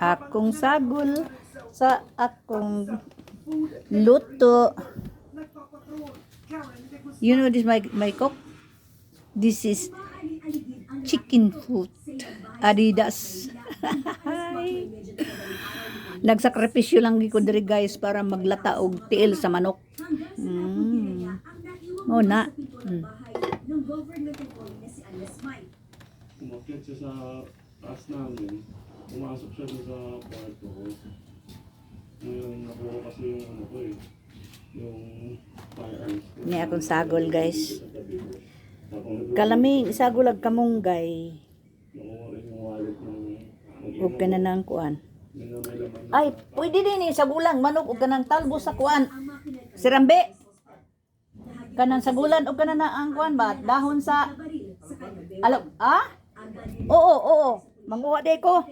Akong sagol sa akong luto. You know this my cook? This is chicken food. Adidas. Nagsakripisyo lang gid ko diri guys para maglata og tiil sa manok. Oh na. Umakyat siya sa taas namin. Pumasok siya dun sa kwarto ko. Ngayon nakuha kasi yung ano ko eh. Yung firearms ko. Ni akong sagol guys. Kalami sagulag kamunggay. Nakuha rin yung wallet ng Ug kanang kuan. Ay, pwede din sa gulang manok ug kanang talbos sa kuan. Sirambe. Kanang sa gulan ug kanang ang kuan ba dahon sa Oo. Manguha day ko.